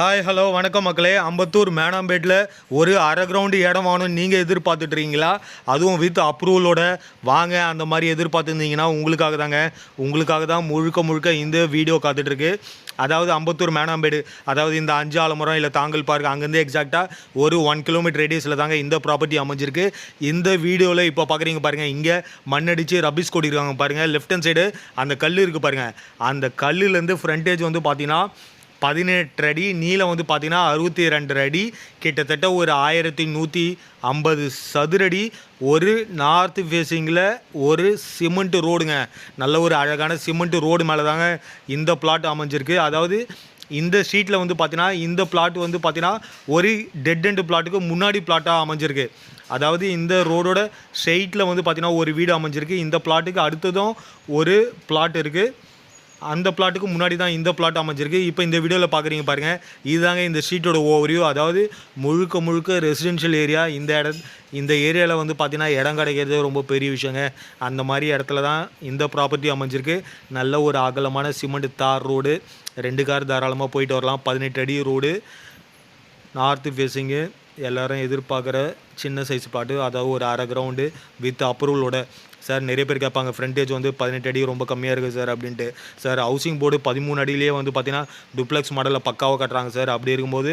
Hi hello வணக்கம் மக்களே. அம்பத்தூர் மேனாம்பேட்டில் ஒரு அரை கிரவுண்டு இடம் வாங்கணும் நீங்கள் எதிர்பார்த்துட்ருக்கீங்களா? அதுவும் வித் அப்ரூவலோட வாங்க அந்த மாதிரி எதிர்பார்த்துருந்தீங்கன்னா உங்களுக்காக தான் முழுக்க இந்த வீடியோ காத்துட்ருக்கு. அதாவது அம்பத்தூர் மேனாம்பேடு, அதாவது இந்த 5 ஆலமரம் இல்லை தாங்கல் பார்க் அங்கேருந்து எக்ஸாக்டாக ஒரு 1 கிலோமீட்டர் ரேடியஸில் தாங்க இந்த ப்ராப்பர்ட்டி அமைஞ்சிருக்கு. இந்த வீடியோவில் இப்போ பார்க்குறீங்க பாருங்கள், இங்கே மண்ணடிச்சு ரபிஸ் கொட்டிருக்காங்க பாருங்கள். லெஃப்ட் ஹேண்ட் சைடு அந்த கல் இருக்குது பாருங்கள். அந்த கல்லுலேருந்து ஃப்ரண்டேஜ் வந்து பார்த்தீங்கன்னா 18 அடி, நீளம் வந்து பார்த்தீங்கன்னா 62 அடி, கிட்டத்தட்ட ஒரு 1150 சதுரடி. ஒரு நார்த் ஃபேஸிங்கில் ஒரு சிமெண்ட் ரோடுங்க, நல்ல ஒரு அழகான சிமெண்ட் ரோடு மேலே தாங்க இந்த பிளாட் அமைஞ்சிருக்கு. அதாவது இந்த ஸ்ட்ரீட்டில் வந்து பார்த்தீங்கன்னா இந்த பிளாட் வந்து பார்த்தீங்கன்னா ஒரு டெட் எண்ட் பிளாட்டுக்கு முன்னாடி பிளாட்டாக அமைஞ்சிருக்கு. அதாவது இந்த ரோடோட ஸ்ட்ரெயிட்டில் வந்து பார்த்தீங்கன்னா ஒரு வீடு அமைஞ்சிருக்கு. இந்த பிளாட்டுக்கு அடுத்ததும் ஒரு பிளாட் இருக்குது. அந்த பிளாட்டுக்கு முன்னாடி தான் இந்த பிளாட் அமைஞ்சிருக்கு. இப்போ இந்த வீடியோவில் பார்க்குறீங்க பாருங்கள், இதுதாங்க இந்த ஸ்ட்ரீட்டோட ஓவர்வியூ. அதாவது முழுக்க ரெசிடென்ஷியல் ஏரியா. இந்த ஏரியாவில் வந்து பார்த்தீங்கன்னா இடம் கிடைக்கிறது ரொம்ப பெரிய விஷயங்க. அந்த மாதிரி இடத்துல தான் இந்த ப்ராப்பர்ட்டி அமைஞ்சிருக்கு. நல்ல ஒரு அகலமான சிமெண்ட் தார் ரோடு, 2 கார் தாராளமாக போயிட்டு வரலாம். 18 அடி ரோடு, நார்த்து ஃபேஸிங்கு, எல்லோரும் எதிர்பார்க்குற சின்ன சைஸ் பிளாட்டு. அதாவது ஒரு அரை கிரவுண்டு வித் அப்ரூவலோட. சார் நிறைய பேர் கேட்பாங்க, ஃப்ரண்டேஜ் வந்து 18 அடி ரொம்ப கம்மியாக இருக்குது சார் அப்படின்ட்டு. சார் ஹவுசிங் போர்டு 13 அடியிலே வந்து பார்த்தீங்கன்னா டூப்ளெக்ஸ் மாடலில் பக்காவாக கட்டுறாங்க சார். அப்படி இருக்கும்போது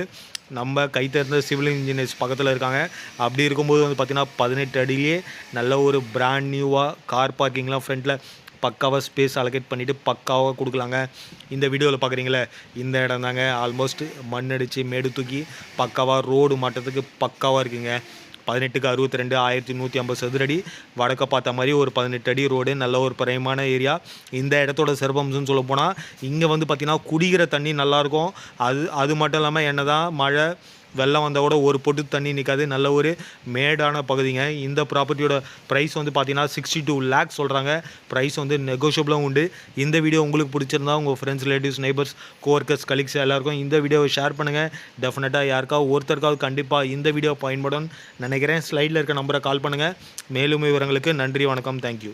நம்ம கைத்தேர்ந்த சிவில் இன்ஜினியர்ஸ் பக்கத்தில் இருக்காங்க. அப்படி இருக்கும்போது வந்து பார்த்திங்கன்னா 18 அடியிலே நல்ல ஒரு பிராண்ட் நியூவாக கார் பார்க்கிங்லாம் ஃப்ரண்ட்டில் பக்காவாக ஸ்பேஸ் அலோகேட் பண்ணிவிட்டு பக்காவாக கொடுக்கலாங்க. இந்த வீடியோவில் பார்க்குறீங்களே, இந்த இடம் தாங்க ஆல்மோஸ்ட் மண் அடித்து மேடு தூக்கி பக்காவாக ரோடு மாட்டத்துக்கு பக்காவாக இருக்குங்க. 18க்கு 62, 1150 சதுரடி. வடக்க பார்த்த மாதிரி ஒரு 18 அடி ரோடு, நல்ல ஒரு பிரைமான ஏரியா. இந்த இடத்தோட சிறப்பம்சம்னு சொல்ல போனால் இங்கே வந்து பார்த்திங்கன்னா குடிக்கிற தண்ணி நல்லாயிருக்கும். அது மட்டும் இல்லாமல் என்ன தான் மழை வெள்ளம் வந்தால் கூட ஒரு பொட்டு தண்ணி நிற்காது. நல்ல ஒரு மேடான பகுதிங்க. இந்த ப்ராப்பர்ட்டியோட ப்ரைஸ் வந்து பார்த்தீங்கன்னா 62 லேக்ஸ் சொல்கிறாங்க. ப்ரைஸ் வந்து நெகோஷியபிளும் உண்டு. இந்த வீடியோ உங்களுக்கு பிடிச்சிருந்தா உங்கள் friends, relatives, neighbours, co-workers, colleagues எல்லாருக்கும் இந்த வீடியோவை ஷேர் பண்ணுங்கள். டெஃபினட்டாக யாருக்காவது ஒருத்தருக்காவது கண்டிப்பாக இந்த வீடியோ பயன்படும் நினைக்கிறேன். ஸ்லைடில் இருக்க நம்பரை கால் பண்ணுங்கள். மேலும் விவரங்களுக்கு நன்றி, வணக்கம், தேங்க்யூ.